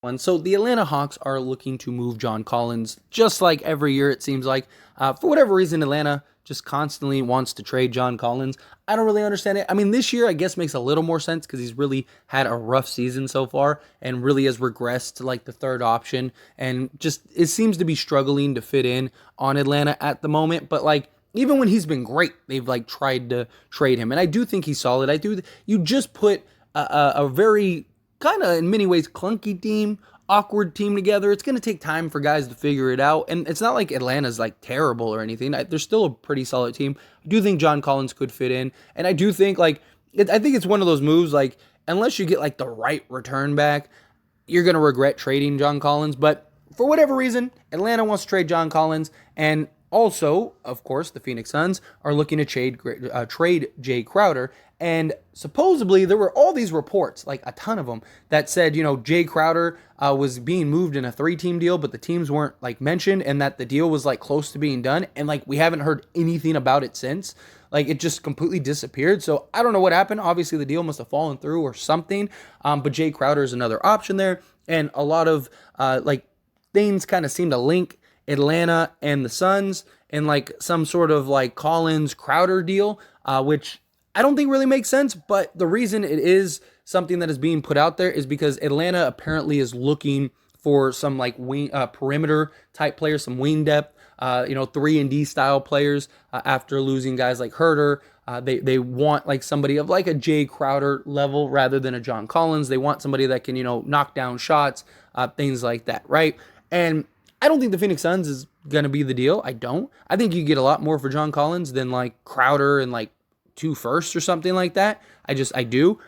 one. So the Atlanta Hawks are looking to move John Collins, just like every year it seems like. For whatever reason, Atlanta just constantly wants to trade John Collins. I don't really understand it. I mean, this year I guess makes a little more sense because he's really had a rough season so far and really has regressed to like the third option and just it seems to be struggling to fit in on Atlanta at the moment. But like even when he's been great, they've like tried to trade him, and I do think he's solid. I do. You just put a very kind of in many ways clunky team, awkward team together. It's going to take time for guys to figure it out. And it's not like Atlanta's like terrible or anything. They're still a pretty solid team. I do think John Collins could fit in. And I do think I think it's one of those moves like unless you get like the right return back, you're going to regret trading John Collins. But for whatever reason, Atlanta wants to trade John Collins. And also, of course, the Phoenix Suns are looking to trade Jay Crowder. And supposedly there were all these reports, like a ton of them, that said, Jay Crowder was being moved in a 3-team deal, but the teams weren't like mentioned and that the deal was like close to being done. And like we haven't heard anything about it since. Like it just completely disappeared. So I don't know what happened. Obviously the deal must have fallen through or something. But Jay Crowder is another option there. And a lot of things kind of seem to link Atlanta and the Suns in like some sort of like Collins Crowder deal, which I don't think really makes sense. But the reason it is something that is being put out there is because Atlanta apparently is looking for some like wing perimeter type players, some wing depth, 3-and-D style players after losing guys like Herter. They want like somebody of like a Jay Crowder level rather than a John Collins. They want somebody that can, knock down shots, things like that, right? And I don't think the Phoenix Suns is going to be the deal. I don't. I think you get a lot more for John Collins than like Crowder and like 2 firsts or something like that. I do.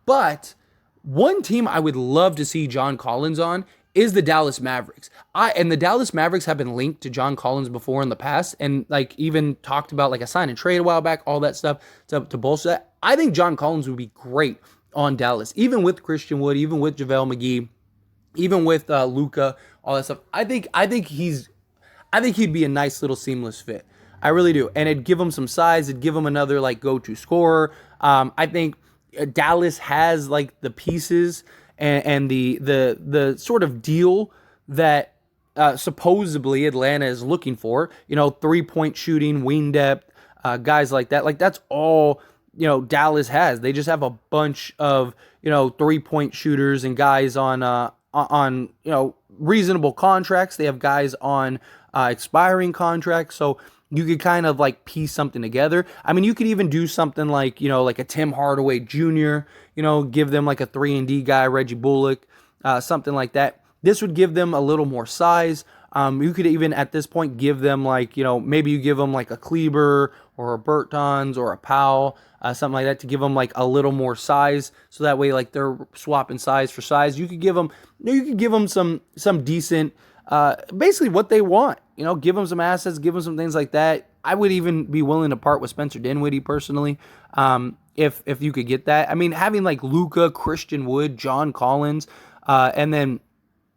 But one team I would love to see John Collins on is the Dallas Mavericks. And the Dallas Mavericks have been linked to John Collins before in the past and like even talked about like a sign and trade a while back, all that stuff to bolster that. I think John Collins would be great on Dallas, even with Christian Wood, even with JaVale McGee, even with Luka, all that stuff. I think he'd be a nice little seamless fit. I really do. And it'd give him some size. It'd give him another like go-to scorer. I think Dallas has like the pieces and the sort of deal that supposedly Atlanta is looking for. 3-point shooting, wing depth, guys like that. Like that's all Dallas has. They just have a bunch of 3-point shooters and guys on reasonable contracts. They have guys on expiring contracts. So you could kind of like piece something together. I mean, you could even do something like, like a Tim Hardaway Jr., give them like a 3-and-D guy, Reggie Bullock, something like that. This would give them a little more size. You could even at this point give them like, maybe you give them like a Kleber or a Bertans or a Powell, something like that to give them like a little more size. So that way, like they're swapping size for size. You could give them some decent, basically what they want. Give them some assets, give them some things like that. I would even be willing to part with Spencer Dinwiddie personally, if you could get that. I mean, having like Luka, Christian Wood, John Collins, and then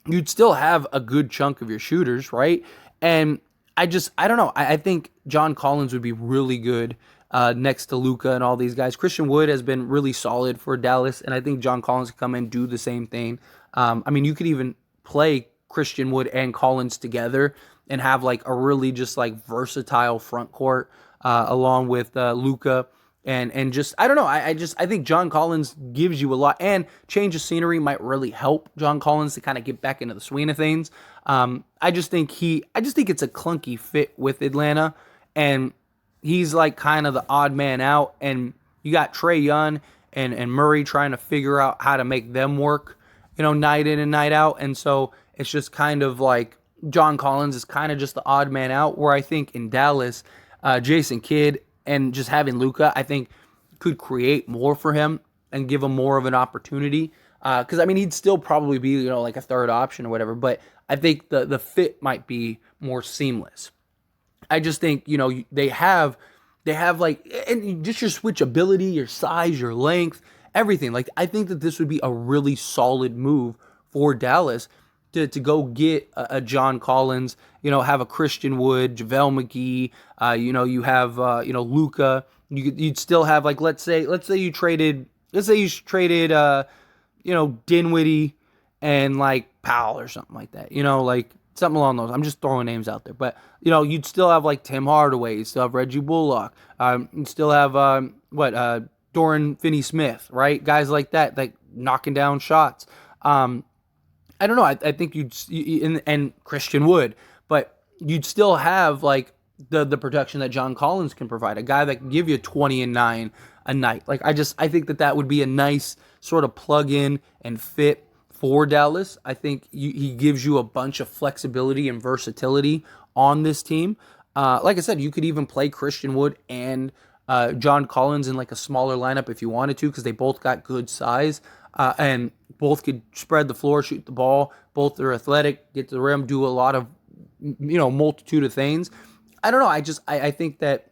you'd still have a good chunk of your shooters, right? And I don't know. I think John Collins would be really good next to Luka and all these guys. Christian Wood has been really solid for Dallas, and I think John Collins could come in and do the same thing. I mean, you could even play Christian Wood and Collins together and have like a really just like versatile front court along with Luka and just I don't know. I think John Collins gives you a lot, and change of scenery might really help John Collins to kind of get back into the swing of things. I just think it's a clunky fit with Atlanta, and he's like kind of the odd man out. And you got Trae Young and Murray trying to figure out how to make them work, night in and night out. And so it's just kind of like John Collins is kind of just the odd man out, where I think in Dallas, Jason Kidd and just having Luka, I think could create more for him and give him more of an opportunity. Because, I mean, he'd still probably be, like a third option or whatever, but I think the fit might be more seamless. I just think, they have like, and just your switchability, your size, your length, everything. Like, I think that this would be a really solid move for Dallas to go get a John Collins, have a Christian Wood, JaVale McGee, you have, Luka. You'd still have, like, let's say you traded, Dinwiddie and like Powell or something like that. Like something along those. I'm just throwing names out there, but you'd still have like Tim Hardaway, you still have Reggie Bullock, you still have Dorian Finney-Smith, right? Guys like that, like knocking down shots. I don't know. I think and Christian Wood, but you'd still have like the production that John Collins can provide, a guy that can give you 20 and 9 a night. Like I think that would be a nice sort of plug in and fit for Dallas. I think he gives you a bunch of flexibility and versatility on this team. Like I said, you could even play Christian Wood and John Collins in like a smaller lineup if you wanted to, because they both got good size and both could spread the floor, shoot the ball. Both are athletic, get to the rim, do a lot of multitude of things. I don't know. I think that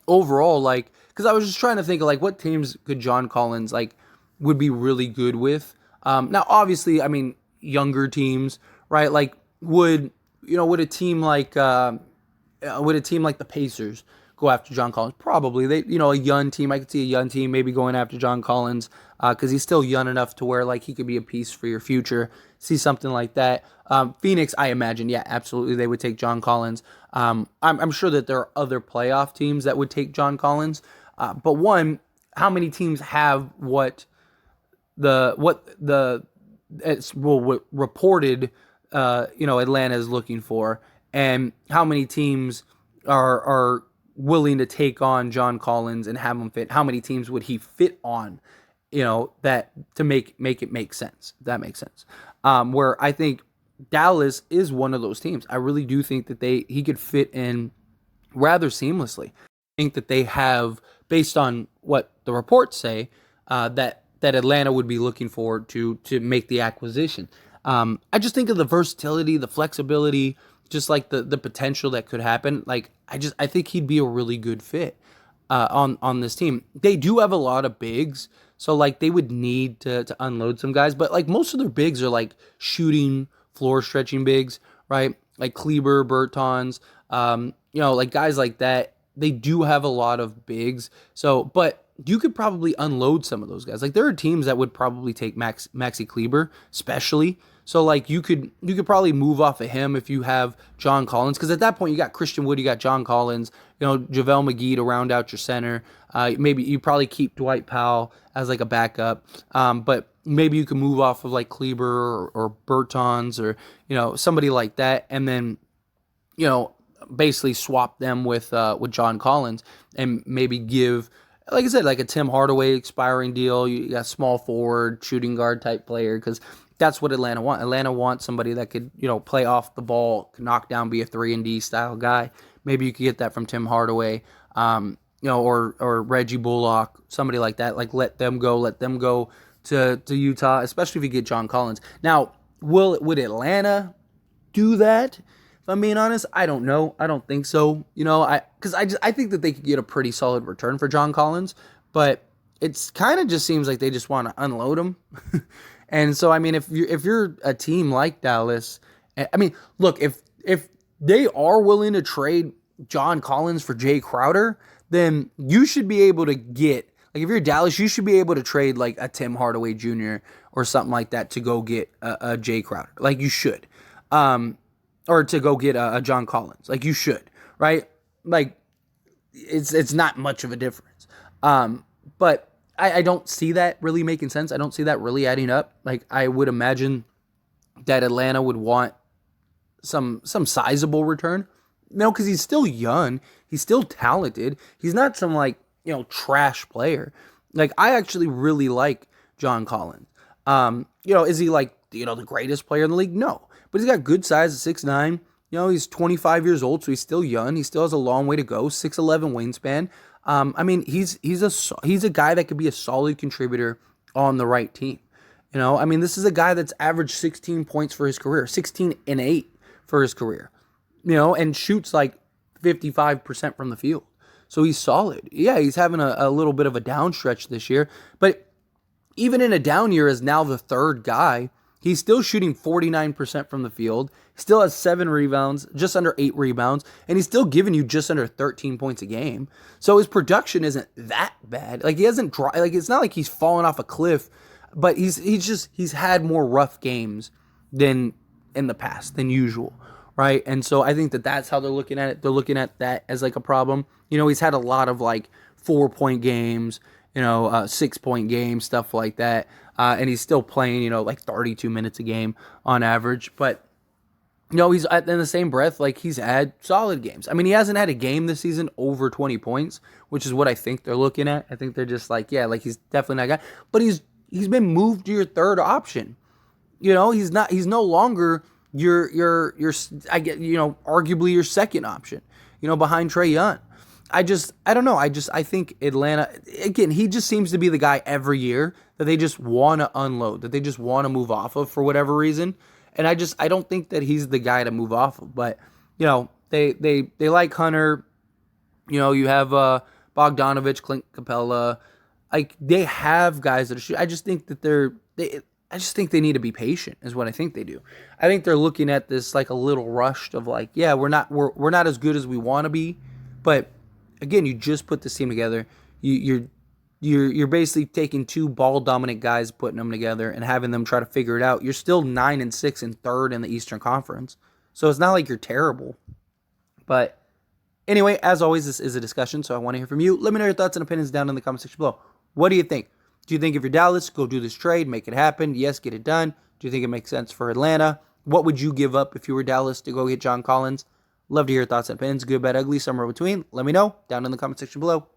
overall, like, because I was just trying to think of like what teams could John Collins like would be really good with. Now, obviously, I mean younger teams, right? Like would a team like the Pacers go after John Collins? Probably. A young team. I could see a young team maybe going after John Collins because he's still young enough to where like he could be a piece for your future. See something like that. Phoenix, I imagine, yeah, absolutely, they would take John Collins. I'm sure that there are other playoff teams that would take John Collins. But one, how many teams have what reported Atlanta is looking for, and how many teams are willing to take on John Collins and have him fit? How many teams would he fit on? That to make it make sense. If that makes sense. Where I think Dallas is one of those teams. I really do think that he could fit in rather seamlessly. I think that they have, based on what the reports say, that Atlanta would be looking forward to make the acquisition. I just think of the versatility, the flexibility, just like the potential that could happen. Like I think he'd be a really good fit on this team. They do have a lot of bigs, so like they would need to unload some guys, but like most of their bigs are like shooting, floor stretching bigs, right? Like Kleber, Bertans, like guys like that. They do have a lot of bigs, but you could probably unload some of those guys. Like there are teams that would probably take Maxi Kleber, especially. So like you could probably move off of him if you have John Collins, because at that point you got Christian Wood, you got John Collins, JaVale McGee to round out your center. Maybe you probably keep Dwight Powell as like a backup, but maybe you can move off of like Kleber or Bertans or somebody like that, and then basically swap them with John Collins and maybe give, like I said, like a Tim Hardaway expiring deal. You got small forward, shooting guard type player, because that's what Atlanta wants. Atlanta wants somebody that could, play off the ball, could knock down, be a 3-and-D style guy. Maybe you could get that from Tim Hardaway, or Reggie Bullock, somebody like that. Like let them go to Utah, especially if you get John Collins. Now, would Atlanta do that? If I'm being honest, I don't know. I don't think so. Because I think that they could get a pretty solid return for John Collins, but it's kind of just seems like they just want to unload him. And so, I mean, if you're a team like Dallas, I mean, look, if they are willing to trade John Collins for Jay Crowder, then you should be able to get, like, if you're Dallas, you should be able to trade like a Tim Hardaway Jr. or something like that to go get a Jay Crowder. Like you should. Or to go get a John Collins. Like you should, right? Like it's not much of a difference. But I don't see that really making sense. I don't see that really adding up. Like I would imagine that Atlanta would want some sizable return. Because he's still young. He's still talented. He's not some like, trash player. Like I actually really like John Collins. Is he like, the greatest player in the league? No. But he's got good size at 6'9". He's 25 years old, so he's still young. He still has a long way to go. 6'11" wingspan. I mean, he's a guy that could be a solid contributor on the right team. I mean, this is a guy that's averaged 16 points for his career, 16 and 8 for his career. And shoots like 55% from the field. So he's solid. Yeah, he's having a little bit of a down stretch this year, but even in a down year as now the third guy, he's still shooting 49% from the field. He still has 7 rebounds, just under 8 rebounds, and he's still giving you just under 13 points a game. So his production isn't that bad. Like he hasn't like it's not like he's fallen off a cliff but he's had more rough games than in the past than usual, right? And so I think that that's how they're looking at it. They're looking at that as like a problem. He's had a lot of like 4-point games, 6-point games, stuff like that, and he's still playing, like 32 minutes a game on average, but. He's in the same breath, like he's had solid games. I mean, he hasn't had a game this season over 20 points, which is what I think they're looking at. I think they're just like, yeah, like he's definitely not a guy. But he's been moved to your third option. He's no longer your arguably your second option, behind Trae Young. I don't know. I think Atlanta, again, he just seems to be the guy every year that they just want to unload, that they just want to move off of for whatever reason. And I don't think that he's the guy to move off of. But, they like Hunter. You have Bogdanovich, Clint Capella. Like, they have guys that are shooting. I just think that I just think they need to be patient is what I think they do. I think they're looking at this like a little rushed of like, yeah, we're not as good as we want to be. But again, you just put this team together. You're basically taking two ball dominant guys, putting them together, and having them try to figure it out. You're still 9-6 and third in the Eastern Conference, so it's not like you're terrible. But anyway, as always, this is a discussion, so I want to hear from you. Let me know your thoughts and opinions down in the comment section below. What do you think? Do you think if you're Dallas, go do this trade, make it happen? Yes, get it done. Do you think it makes sense for Atlanta? What would you give up if you were Dallas to go get John Collins? Love to hear your thoughts and opinions. Good, bad, ugly, somewhere between. Let me know down in the comment section below.